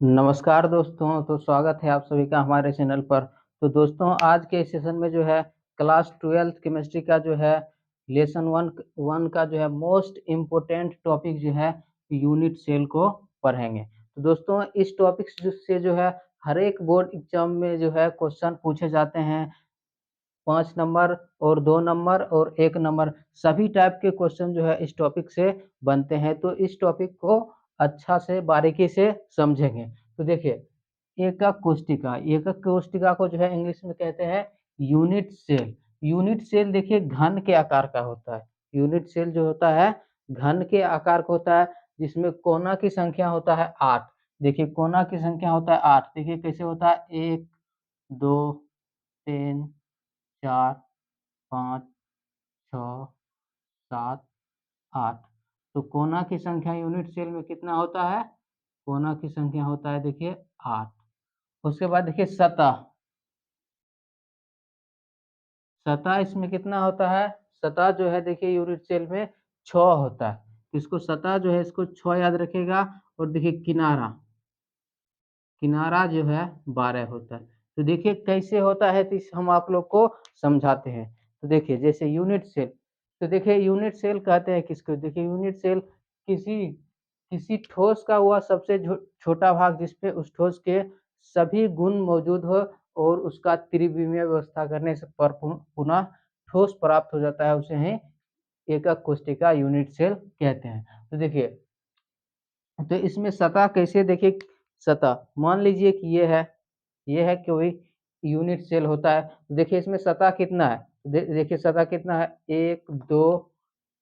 नमस्कार दोस्तों, तो स्वागत है आप सभी का हमारे चैनल पर। तो दोस्तों, आज के सेशन में जो है क्लास 12th केमिस्ट्री का जो है लेसन वन वन का जो है मोस्ट इम्पोर्टेंट टॉपिक जो है यूनिट सेल को पढ़ेंगे। तो दोस्तों, इस टॉपिक से जो है हर एक बोर्ड एग्जाम में जो है क्वेश्चन पूछे जाते हैं। 5 नंबर और 2 नंबर और 1 नंबर सभी टाइप के क्वेश्चन जो है इस टॉपिक से बनते हैं। तो इस टॉपिक को अच्छा से बारीकी से समझेंगे। तो देखिए, एकक कोष्टिका को जो है इंग्लिश में कहते हैं यूनिट सेल। यूनिट सेल देखिए घन के आकार का होता है। यूनिट सेल जो होता है घन के आकार का होता है, जिसमें कोना की संख्या होता है 8। देखिए कोना की संख्या होता है 8। देखिए कैसे होता है 1, 2, 3, 4, 5, 6, 7, 8। तो कोना की संख्या यूनिट सेल में कितना होता है? कोना की संख्या होता है देखिए 8। उसके बाद देखिए सतह। सतह इसमें कितना होता है? सतह जो है देखिए यूनिट सेल में 6 होता है। तो इसको सतह जो है इसको 6 याद रखिएगा। और देखिए किनारा, किनारा जो है 12 होता है। तो देखिए कैसे होता है, तो हम आप लोग को समझाते हैं। तो देखिए जैसे यूनिट सेल, तो देखिए यूनिट सेल कहते हैं किसको? देखिए यूनिट सेल किसी किसी ठोस का हुआ सबसे छोटा भाग जिसपे उस ठोस के सभी गुण मौजूद हो और उसका त्रिविमीय व्यवस्था करने से पर पुनः ठोस प्राप्त हो जाता है, उसे ही एकक कोशिका यूनिट सेल कहते हैं। तो देखिए, तो इसमें सतह कैसे? देखिए सतह मान लीजिए कि ये है कोई यूनिट सेल होता है। देखिए इसमें सतह कितना है? देखिए सतह कितना है? 1, 2,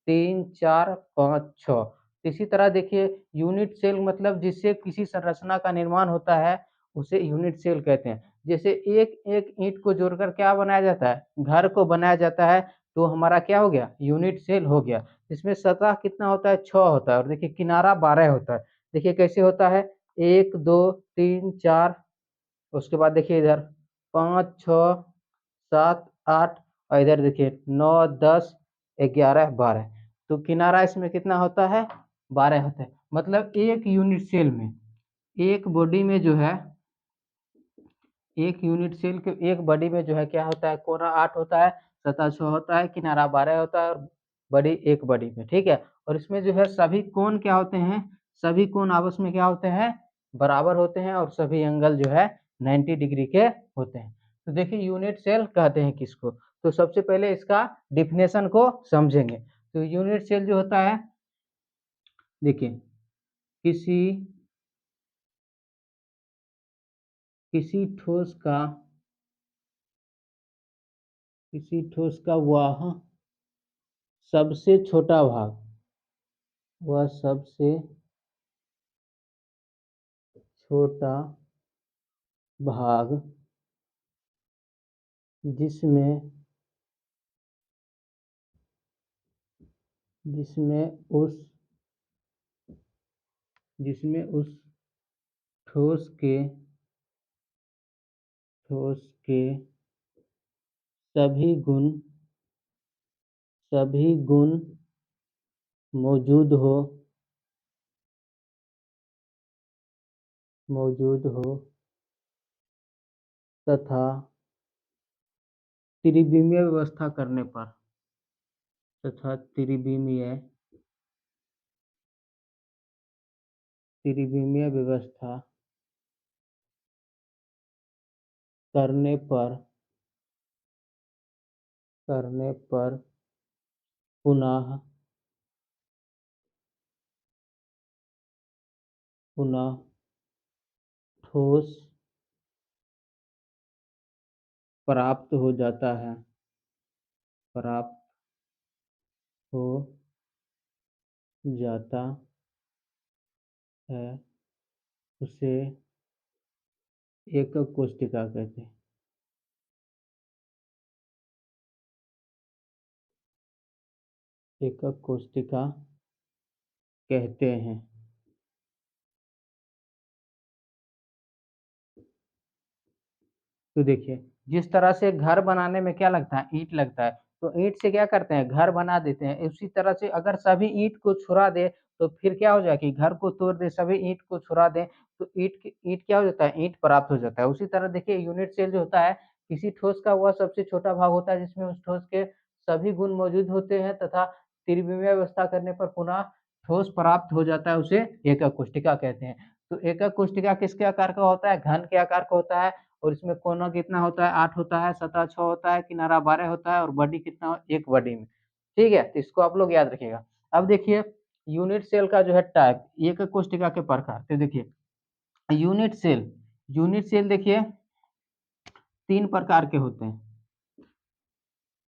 3, 4, 5, 6। इसी तरह देखिए यूनिट सेल मतलब जिससे किसी संरचना का निर्माण होता है, उसे यूनिट सेल कहते हैं। जैसे एक-एक ईंट को जोड़कर क्या बनाया जाता है? घर को बनाया जाता है। तो हमारा क्या हो गया? यूनिट सेल हो गया। इसमें सतह कितना होता है? 6 होता है। और देखिए किनारा 12 होता है। देखिए कैसे होता है? 1, 2, 3, 4। उसके बाद देखिए इधर 5, 6, 7, 8 और इधर देखिए 9, 10, 11, 12। तो किनारा इसमें कितना होता है? 12 होता है। मतलब एक यूनिट सेल में, एक बॉडी में जो है, एक यूनिट सेल के एक बॉडी में जो है क्या होता है? कोना 8 होता है, सतह 6 होता है, किनारा 12 होता है और बॉडी एक बॉडी में, ठीक है? और इसमें जो है सभी कोण क्या होते हैं? सभी कोण आपस में क्या होते हैं? बराबर होते हैं और सभी एंगल जो है 90 डिग्री के होते हैं। तो देखिए यूनिट सेल कहते हैं किसको? तो सबसे पहले इसका डेफिनेशन को समझेंगे। तो यूनिट सेल जो होता है, देखिए किसी किसी ठोस का किसी ठोस का सबसे छोटा भाग, वह सबसे छोटा भाग जिसमें जिसमें उस जिसमें उस ठोस के ठोस के सभी गुण सभी गुण मौजूद हो मौजूद हो तथा त्रिविमीय व्यवस्था करने पर तथा त्रिविमीय व्यवस्था करने पर पुनः पुनः ठोस प्राप्त हो जाता है प्राप्त हो जाता है, उसे एकक कोशिका कहते हैं। एकक कोशिका कहते हैं। तो देखिए जिस तरह से घर बनाने में क्या लगता है? ईंट लगता है। तो ईंट से क्या करते हैं, घर बना देते हैं। उसी तरह से अगर सभी ईंट को छुड़ा दे तो फिर क्या हो जाएगा कि घर को तोड़ दे, सभी ईंट को छुड़ा दें तो ईंट क्या हो जाता है, ईंट प्राप्त हो जाता है। उसी तरह देखिए यूनिट सेल जो होता है किसी ठोस का वह सबसे छोटा भाग होता है जिसमें उस ठोस के सभी गुण मौजूद होते हैं तथा त्रिविमीय व्यवस्था करने पर पुनः ठोस प्राप्त हो जाता है, उसे एकक कोष्ठिका कहते हैं। तो एकक कोष्ठिका किसके आकार का होता है, घन के आकार का होता है और इसमें कोना कितना होता है, 8 होता है, सतह 6 होता है, किनारा 12 होता है और बॉडी कितना, 1 बॉडी में। ठीक है, तो इसको आप लोग याद रखिएगा। अब देखिए यूनिट सेल का जो है टाइप, एकक कोष्ठिका के प्रकार। तो देखिए यूनिट सेल देखिए 3 प्रकार के होते हैं।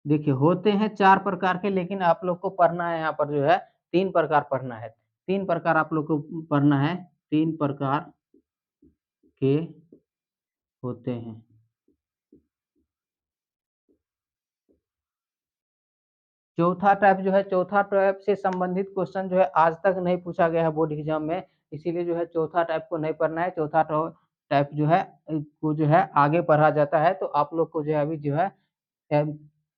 देखिए होते हैं 4 प्रकार के, लेकिन आप लोग को पढ़ना है यहाँ पर जो है 3 प्रकार पढ़ना है। 3 प्रकार आप लोग को पढ़ना है, 3 प्रकार के होते हैं। चौथा टाइप से संबंधित क्वेश्चन जो है आज तक नहीं पूछा गया है बोर्ड एग्जाम में, इसीलिए जो है चौथा टाइप को नहीं पढ़ना है। चौथा टाइप जो है को जो है आगे पढ़ा जाता है, तो आप लोग को जो है अभी जो है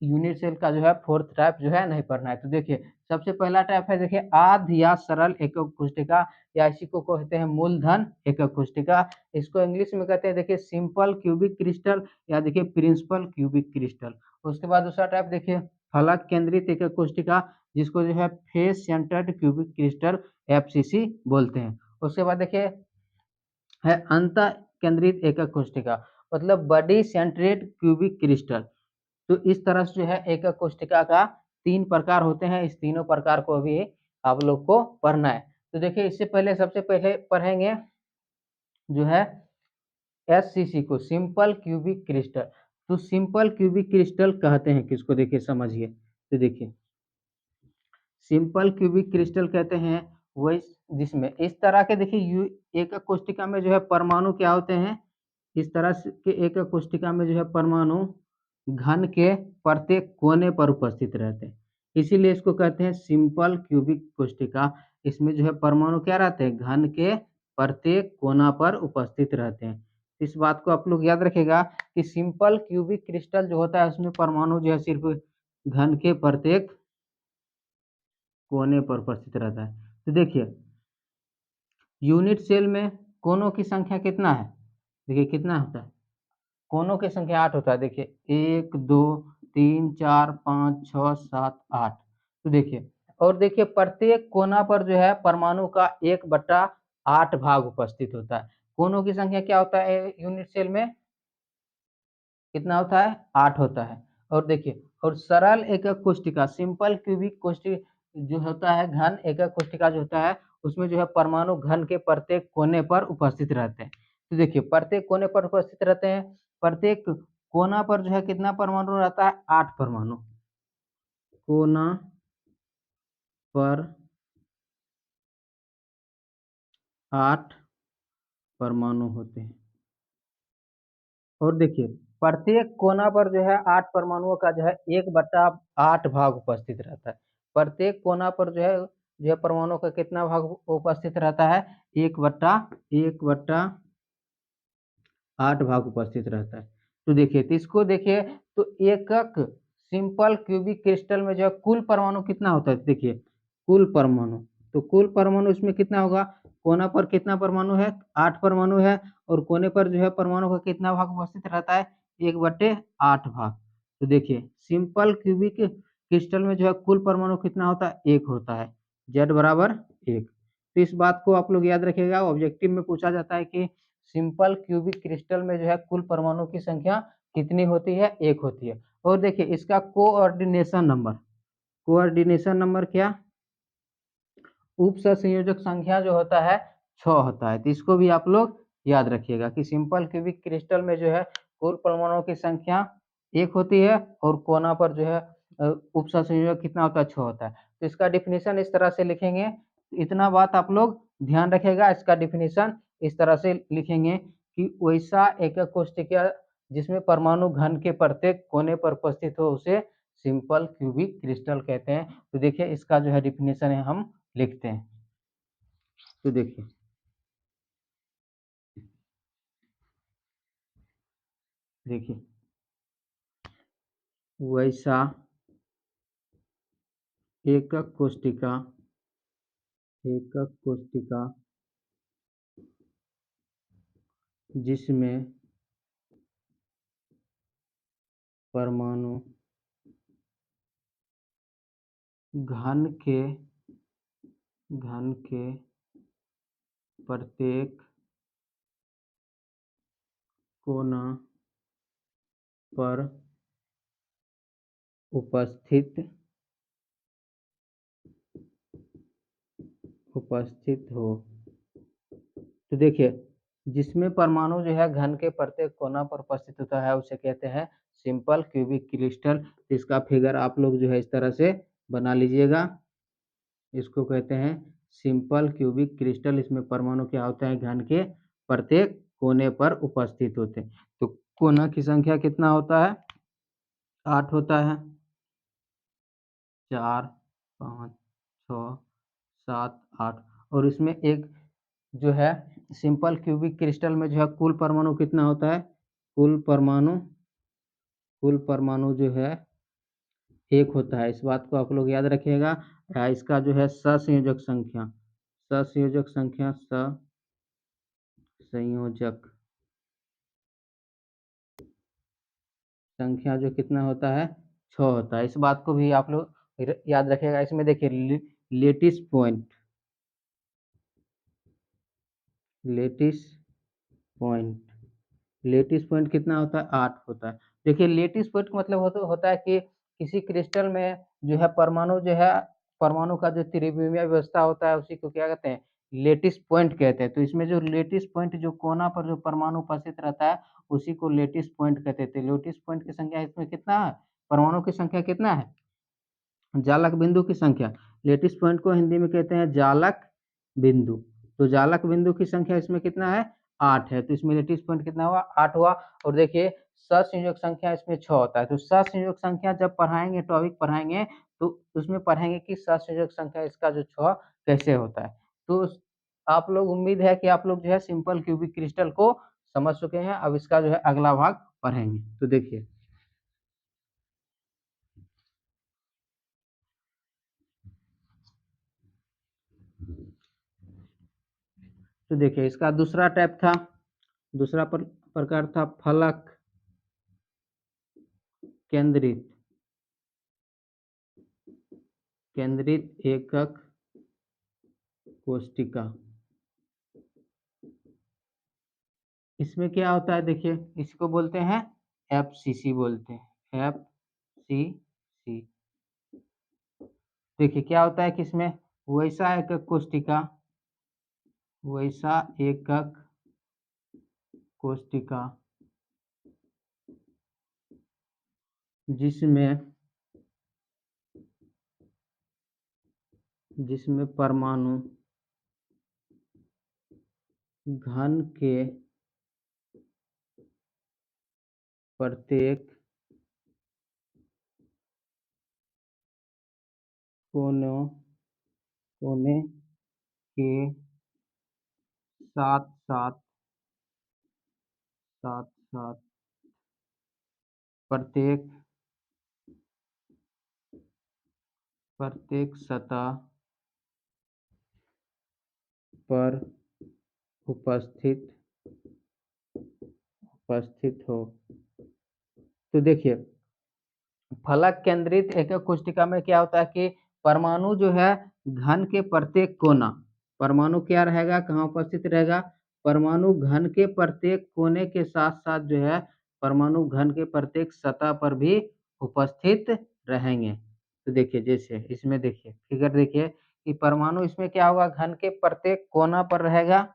यूनिट सेल का जो है 4th टाइप जो है नहीं पढ़ना है। तो देखिए सबसे पहला टाइप है, देखिए आध या सरल एकक कोष्ठिका, या इसी को कहते हैं मूलधन एकक कोष्ठिका। इसको इंग्लिश में कहते हैं देखिए सिंपल क्यूबिक क्रिस्टल, या देखिए प्रिंसिपल क्यूबिक क्रिस्टल। उसके बाद दूसरा टाइप देखिए फलक केंद्रित एकक कोष्ठिका, जिसको जो है face centred cubic crystal FCC बोलते हैं। उसके बाद देखिए है अंत केंद्रित एकक कोष्ठिका, मतलब बॉडी सेंट्रेड क्यूबिक क्रिस्टल। तो इस तरह से जो है एकक कोष्ठिका का 3 प्रकार होते हैं। इस तीनों प्रकार को भी आप लोग को पढ़ना है। तो देखिए इससे पहले सबसे पहले पढ़ेंगे जो है एससीसी को, सिंपल क्यूबिक क्रिस्टल। तो सिंपल क्यूबिक क्रिस्टल कहते हैं किसको, देखिए समझिए। तो देखिए सिंपल क्यूबिक क्रिस्टल कहते हैं वही जिसमें इस तरह के देखिए एकक कोष्ठिका में जो है परमाणु क्या होते हैं, इस तरह से के एकक कोष्ठिका में जो है परमाणु घन के प्रत्येक कोने पर उपस्थित रहते हैं, इसीलिए इसको कहते हैं सिंपल क्यूबिक कोष्ठिका। इसमें जो है परमाणु क्या रहते हैं, घन के प्रत्येक कोना पर उपस्थित रहते हैं। इस बात को आप लोग याद रखिएगा कि सिंपल क्यूबिक क्रिस्टल जो होता है उसमें परमाणु जो है सिर्फ घन के प्रत्येक कोने पर उपस्थित रहता है। तो देखिए यूनिट सेल में कोनों की संख्या कितना है, देखिए कितना होता है, कोनों की संख्या 8 होता है। देखिए 1 2 3 4 5 6 7 8। तो देखिए और देखिए प्रत्येक कोना पर जो है परमाणु का 1/8 भाग उपस्थित होता है। कोनों की संख्या क्या होता है यूनिट सेल में, कितना होता है, 8 होता है। और देखिए और सरल एकक कोष्ठिका, सिंपल क्यूबिक कोष्ठिक जो होता है, घन एकक कोष्ठिका जो होता है उसमें जो है परमाणु घन के प्रत्येक कोने पर उपस्थित रहते हैं। तो देखिए प्रत्येक कोने पर उपस्थित रहते हैं, प्रत्येक कोना पर जो है कितना परमाणु रहता है, 8 परमाणु कोना पर 8 परमाणु होते हैं। और देखिए प्रत्येक कोना पर जो है 8 परमाणुओं का जो है 1/8 भाग उपस्थित रहता है। प्रत्येक कोना पर जो है परमाणुओं का कितना भाग उपस्थित रहता है, 1/8 भाग उपस्थित रहता है। तो देखिए तो इसको देखिए तो एकक सिंपल क्यूबिक क्रिस्टल में जो है कुल परमाणु कितना होता है, देखिए कुल परमाणु, तो कुल परमाणु इसमें कितना होगा, कोना पर कितना परमाणु है, 8 परमाणु है, और कोने पर जो है परमाणु का कितना भाग उपस्थित रहता है, 1/8 भाग। तो देखिए सिंपल क्यूबिक क्रिस्टल में जो है कुल परमाणु कितना होता है, 1 होता है, Z बराबर 1। तो इस बात को आप लोग याद रखिएगा, ऑब्जेक्टिव में पूछा जाता है कि सिंपल क्यूबिक क्रिस्टल में जो है कुल परमाणु की संख्या कितनी होती है, 1 होती है। और देखिए इसका कोऑर्डिनेशन नंबर क्या, उप सहसंयोजक संख्या जो होता है 6 होता है। तो इसको भी आप लोग याद रखिएगा कि सिंपल क्यूबिक क्रिस्टल में जो है कुल परमाणुओं की संख्या 1 होती है और कोना पर जो है उप सहसंयोजक कितना होता है, 6 होता है। तो इसका डिफिनीशन इस तरह से लिखेंगे, इतना बात आप लोग ध्यान रखिएगा। इसका डिफिनीशन इस तरह से लिखेंगे कि वैसा एकक कोष्ठिका जिसमें परमाणु घन के प्रत्येक कोने पर उपस्थित हो उसे सिंपल क्यूबिक क्रिस्टल कहते हैं। तो देखिए इसका जो है डिफिनीशन है हम लिखते हैं। तो देखिए देखिए वैसा एकक कोशिका जिसमें परमाणु घन के प्रत्येक कोना पर उपस्थित हो। तो देखिए, जिसमें परमाणु जो है घन के प्रत्येक कोना पर उपस्थित होता है उसे कहते हैं सिंपल क्यूबिक क्रिस्टल। इसका फिगर आप लोग जो है इस तरह से बना लीजिएगा। इसको कहते हैं सिंपल क्यूबिक क्रिस्टल। इसमें परमाणु क्या होता है, घन के प्रत्येक कोने पर उपस्थित होते हैं। तो कोना की संख्या कितना होता है, 8 होता है। 4, 5, 6, 7, 8। और इसमें एक जो है सिंपल क्यूबिक क्रिस्टल में जो है कुल परमाणु कितना होता है, कुल परमाणु जो है 1 होता है। इस बात को आप लोग याद रखिएगा। इसका जो है ससंयोजक संख्या जो कितना होता है, 6 होता है। इस बात को भी आप लोग याद रखिएगा। इसमें देखिए लेटिस पॉइंट कितना होता है, 8 होता है। देखिए लेटिस पॉइंट का मतलब होता है कि किसी क्रिस्टल में जो है परमाणु का जो त्रिविमीय व्यवस्था होता है उसी को क्या कहते हैं, लेटिस पॉइंट कहते हैं। तो इसमें जो लेटिस पॉइंट जो कोना पर जो परमाणु उपस्थित रहता है उसी को लेटिस पॉइंट कहते थे। लेटिस पॉइंट की संख्या इसमें कितना है, परमाणु की संख्या कितना है, जालक बिंदु की संख्या। लेटिस पॉइंट को हिंदी में कहते हैं जालक बिंदु। तो जालक बिंदु की संख्या इसमें कितना है, 8 है। तो इसमें लेटिस पॉइंट कितना हुआ, 8 हुआ। और देखिए ससंयोजक संख्या इसमें 6 होता है। तो ससंयोजक संख्या जब पढ़ाएंगे, टॉपिक पढ़ाएंगे तो उसमें पढ़ेंगे कि ससंयोजक संख्या इसका जो 6 कैसे होता है। तो आप लोग, उम्मीद है कि आप लोग जो है सिंपल क्यूबिक क्रिस्टल को समझ चुके हैं। अब इसका जो है अगला भाग पढ़ेंगे। तो देखिए, तो देखिए इसका दूसरा टाइप था, प्रकार था फलक केंद्रित एकक कोशिका। इसमें क्या होता है, देखिए इसको बोलते हैं FCC बोलते हैं, FCC। देखिए क्या होता है कि इसमें वैसा एकक कोशिका जिसमें परमाणु घन के प्रत्येक कोने के साथ साथ प्रत्येक सतह पर उपस्थित हो। तो देखिए फलक केंद्रित एकक कोशिका में क्या होता है कि परमाणु जो है घन के प्रत्येक कोना, परमाणु क्या रहेगा, कहाँ उपस्थित रहेगा, परमाणु घन के प्रत्येक कोने के साथ साथ जो है परमाणु घन के प्रत्येक सतह पर भी उपस्थित रहेंगे। तो देखिए जैसे इसमें देखिए फिगर देखिए कि परमाणु इसमें क्या होगा, घन के प्रत्येक कोना पर रहेगा,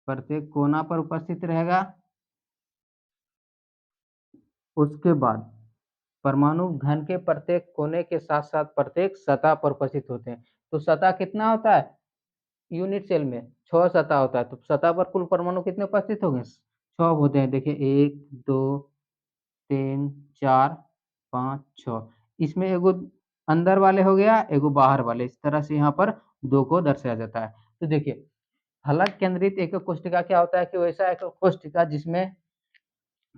प्रत्येक कोना पर उपस्थित रहेगा। उसके बाद परमाणु घन के प्रत्येक कोने के साथ साथ प्रत्येक सतह पर उपस्थित होते हैं। तो सतह कितना होता है, यूनिट सेल में 6 सतह होता है। तो सतह पर कुल परमाणु कितने उपस्थित होंगे, 6 होते हैं। देखिए 1, 2, 3, 4, 5, 6। इसमें एगो अंदर वाले हो गया, एगो बाहर वाले, इस तरह से यहाँ पर 2 को दर्शाया जाता है। तो देखिए फलक केंद्रित एकक कोशिका क्या होता है कि वैसा एकक कोशिका जिसमें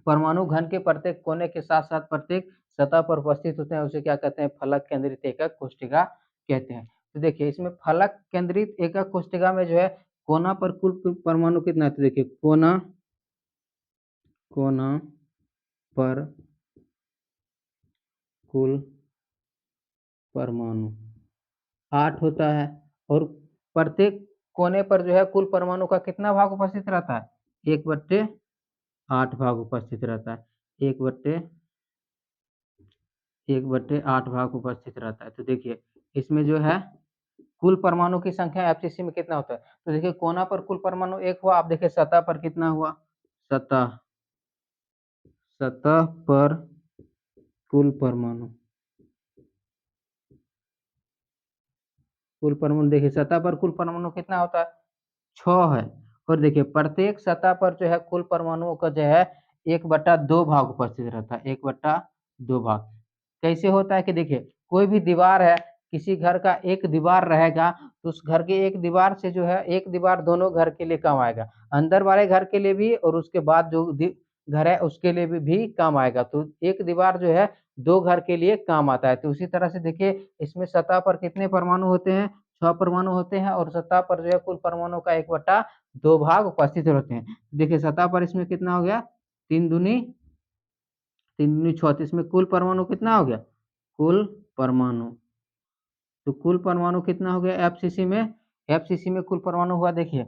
परमाणु घन के प्रत्येक कोने के साथ साथ प्रत्येक सतह पर उपस्थित होते हैं उसे क्या कहते हैं, फलक केंद्रित एकक कोशिका कहते हैं। तो देखिए इसमें फलक केंद्रित एकक कोशिका में जो है कोना पर कुल परमाणु कितना है, तो देखिए कोना पर कुल परमाणु 8 होता है और प्रत्येक कोने पर जो है कुल परमाणु का कितना भाग उपस्थित रहता है, 1/8 भाग उपस्थित रहता है, 1/8 भाग उपस्थित रहता है। तो देखिए इसमें जो है कुल परमाणु की संख्या एफसीसी में कितना होता है, तो देखिए कोना पर कुल परमाणु 1 हुआ, आप देखिए सतह पर कितना हुआ, सतह सतह पर कुल परमाणु देखिए सतह पर कुल परमाणु कितना होता है, 6 है। और देखिए प्रत्येक सतह पर जो है कुल परमाणुओं का जो है 1/2 भाग उपस्थित रहता है, 1/2 भाग। कैसे होता है कि देखिए कोई भी दीवार है, किसी घर का एक दीवार रहेगा तो उस घर के एक दीवार से जो है एक दीवार दोनों घर के लिए काम आएगा, अंदर वाले घर के लिए भी और उसके बाद जो घर है उसके लिए भी काम आएगा। तो एक दीवार जो है 2 घर के लिए काम आता है। तो उसी तरह से देखिए इसमें सतह पर कितने परमाणु होते हैं, 6 परमाणु होते हैं और सतह पर जो है कुल परमाणु का 1/2 भाग उपस्थित होते हैं। देखिए सतह पर इसमें कितना हो गया, 3 दूनी 6, तो इसमें कुल परमाणु कितना हो गया, कुल परमाणु, तो कुल परमाणु कितना हो गया एफसीसी में, एफसीसी में कुल परमाणु हुआ देखिए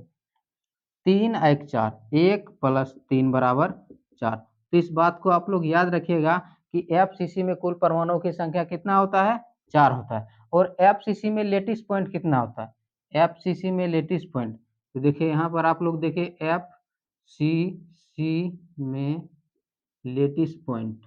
3 1 4, 1 + 3 = 4। तो इस बात को आप लोग याद रखिएगा कि एफसीसी में कुल परमाणुओं की संख्या कितना होता है, 4 होता है। और एफसीसी में लेटिस पॉइंट कितना होता है, एफसीसी में लेटिस पॉइंट, तो देखिए यहाँ पर आप लोग देखिए एफसीसी में लेटिस पॉइंट,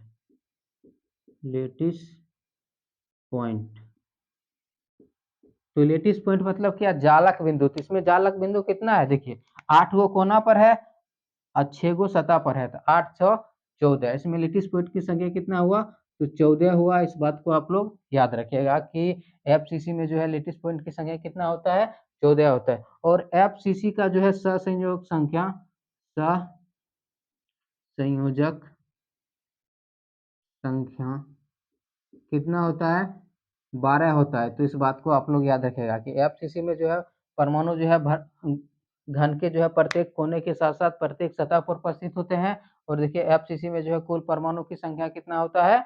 तो लेटिस पॉइंट मतलब क्या, जालक बिंदु। तो इसमें जालक बिंदु कितना है, देखिए 8 गो कोना पर है और 6 गो सतह पर है, तो 8 6 14, इसमें लेटिस पॉइंट की संख्या कितना हुआ, तो 14 हुआ। इस बात को आप लोग याद रखिएगा कि एफसीसी में जो है लेटिस पॉइंट की संख्या कितना होता है, 14 होता है। और एफसीसी का जो है सहसंयोजक संख्या कितना होता है, 12 होता है। तो इस बात को आप लोग याद रखिएगा कि एफसीसी में जो है परमाणु जो है घन के जो है प्रत्येक कोने के साथ साथ प्रत्येक सतह पर उपस्थित होते हैं। और देखिए एफसीसी में जो है कुल परमाणु की संख्या कितना होता है,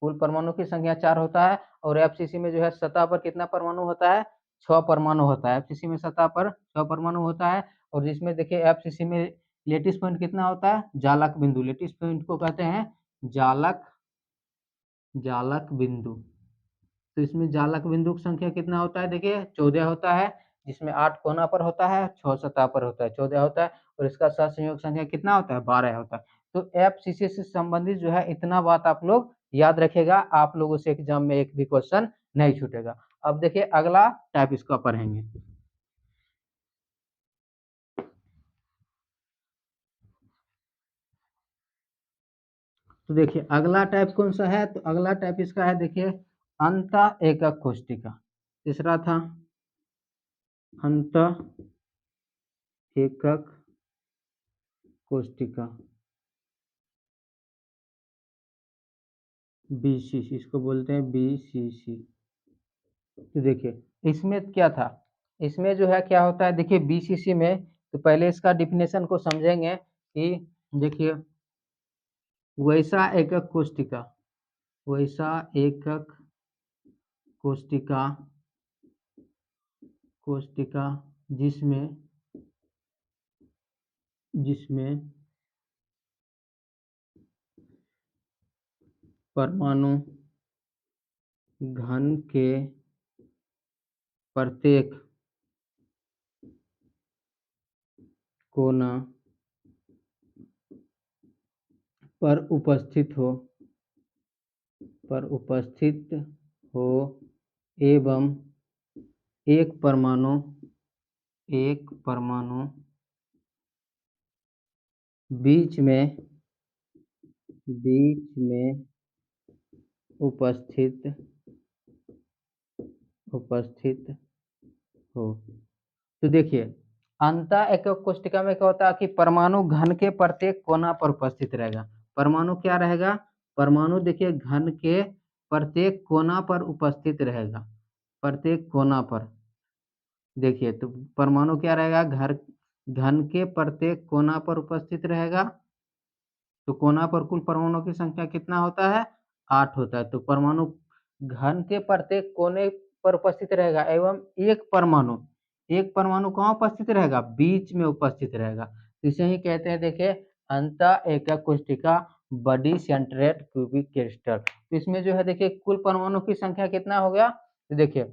कुल परमाणु की संख्या 4 होता है। और एफसीसी में जो है सतह पर कितना परमाणु होता है, 6 परमाणु होता है। एफसीसी में सतह पर 6 परमाणु होता है। और जिसमें देखिए एफसीसी में लेटिस पॉइंट कितना होता है, जालक बिंदु, लेटिस पॉइंट को कहते हैं जालक बिंदु। तो इसमें जालक बिंदु की संख्या कितना होता है, देखिए 14 होता है, जिसमें 8 कोना पर होता है, 6 सतह पर होता है, 14 होता है। और इसका सहसंयोग संख्या कितना होता है, 12 होता है। तो एफसीसी से संबंधित जो है इतना बात आप लोग याद रखेगा, आप लोगों से एग्जाम में एक भी क्वेश्चन नहीं छूटेगा। अब देखिए अगला टाइप इसका पढ़ेंगे। तो देखिए अगला टाइप कौन सा है, तो अगला टाइप इसका है देखिए अंत एकक कोष्टिका। तीसरा था अंत एकक कोष्टिका, बीसीसी इसको बोलते हैं, बीसीसी। तो देखिए इसमें क्या था, इसमें जो है क्या होता है, देखिए बीसीसी में तो पहले इसका डिफिनेशन को समझेंगे कि देखिए वैसा एकक कोष्टिका, वैसा एकक कोष्टिका कोष्टिका जिसमें जिसमें परमाणु घन के प्रत्येक कोना पर उपस्थित हो एवं एक परमाणु बीच में उपस्थित हो। तो देखिए अंत एकक कोष्टिका में क्या होता है कि परमाणु घन के प्रत्येक कोना पर उपस्थित रहेगा। परमाणु क्या रहेगा, परमाणु देखिए घन के प्रत्येक कोना पर उपस्थित रहेगा, प्रत्येक कोना पर। देखिए तो परमाणु क्या रहेगा, घन के प्रत्येक कोना पर उपस्थित रहेगा। तो कोना पर कुल परमाणुओं की संख्या कितना होता है, 8 होता है। तो परमाणु घन के प्रत्येक कोने पर उपस्थित रहेगा एवं एक परमाणु कहाँ उपस्थित रहेगा, बीच में उपस्थित रहेगा। इसे ही कहते हैं देखिए अंत एकक कोष्ठिका बॉडी सेंट्रेट क्यूबिक क्रिस्टल। तो इसमें जो है देखिए कुल परमाणु की संख्या कितना हो गया, तो देखिए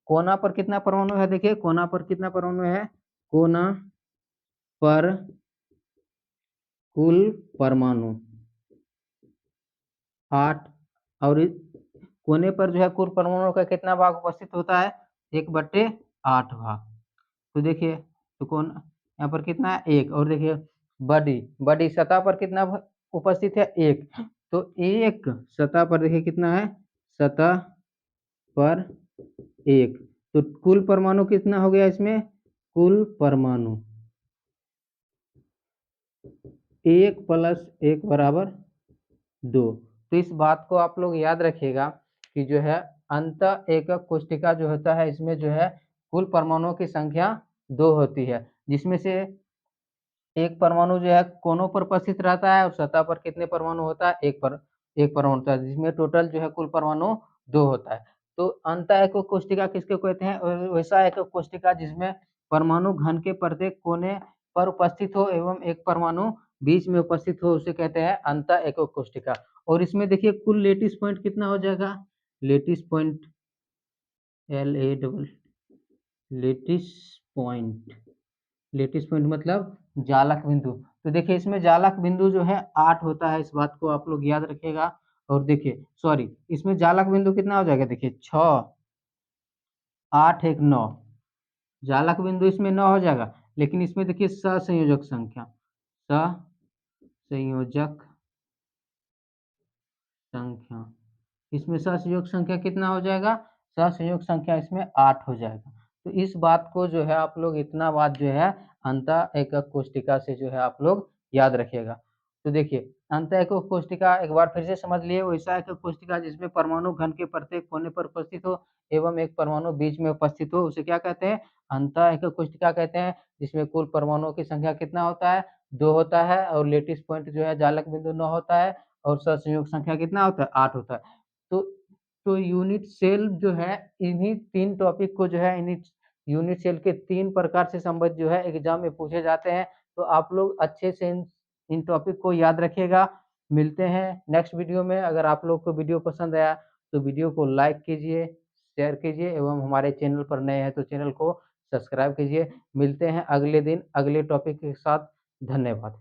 कोना पर कितना परमाणु है, देखिए कोना पर कितना परमाणु है, कोना पर कुल परमाणु 8 और कोने पर जो है कुल परमाणु का कितना भाग उपस्थित होता है, 1/8 भाग। तो देखिए तो कौन यहाँ पर कितना है, 1। और देखिए बॉडी सतह पर कितना उपस्थित है, 1। तो 1 सतह पर देखिए कितना है, सतह पर 1। तो कुल परमाणु कितना हो गया इसमें, कुल परमाणु 1 + 1 = 2। तो इस बात को आप लोग याद रखिएगा कि जो है अंत एकक कोष्ठिका जो होता है इसमें जो है कुल परमाणुओं की संख्या 2 होती है, जिसमें से एक परमाणु जो है कोनों पर उपस्थित रहता है और सतह पर कितने परमाणु होता है, एक परमाणु होता है, जिसमें टोटल जो है कुल परमाणु 2 होता है। तो अंत एकक कोष्ठिका किसको कहते हैं, वैसा एकक कोष्ठिका जिसमें परमाणु घन के प्रत्येक कोने पर उपस्थित हो एवं एक परमाणु बीच में उपस्थित हो, उसे कहते हैं अंत एकक कोष्ठिका। और इसमें देखिए कुल लेटिस पॉइंट कितना हो जाएगा, lattice point lattice point lattice point मतलब जालक बिंदु। तो देखिए इसमें जालक बिंदु जो है 8 होता है, इस बात को आप लोग याद रखिएगा। और देखिए सॉरी इसमें जालक बिंदु कितना हो जाएगा, देखिए 6 8 1 9, जालक बिंदु इसमें 9 हो जाएगा। लेकिन इसमें देखिए सहसंयोजक संख्या इसमें सहसंयोग संख्या कितना हो जाएगा, सहसंयोग संख्या इसमें 8 हो जाएगा। तो इस बात को जो है आप लोग इतना बात जो है अंत एकक कोष्ठिका से जो है आप लोग याद रखिएगा। तो देखिए अंत एकक कोष्ठिका एक बार फिर से समझ लिए, वैसा एकक कोष्ठिका जिसमें परमाणु घन के प्रत्येक कोने पर उपस्थित हो एवं एक परमाणु बीच में उपस्थित हो, उसे क्या कहते हैं, अंत एकक कोष्ठिका कहते हैं। जिसमें कुल परमाणुओं की संख्या कितना होता है, 2 होता है और लेटिस पॉइंट जो है जालक बिंदु 9 होता है और सहसंयोग संख्या कितना होता है, 8 होता है। तो यूनिट सेल जो है इन्हीं 3 टॉपिक को जो है इन्हीं यूनिट सेल के 3 प्रकार से संबंधित जो है एग्जाम में पूछे जाते हैं। तो आप लोग अच्छे से इन टॉपिक को याद रखिएगा। मिलते हैं नेक्स्ट वीडियो में। अगर आप लोग को वीडियो पसंद आया तो वीडियो को लाइक कीजिए, शेयर कीजिए एवं हमारे चैनल पर नए हैं तो चैनल को सब्सक्राइब कीजिए। मिलते हैं अगले दिन अगले टॉपिक के साथ। धन्यवाद।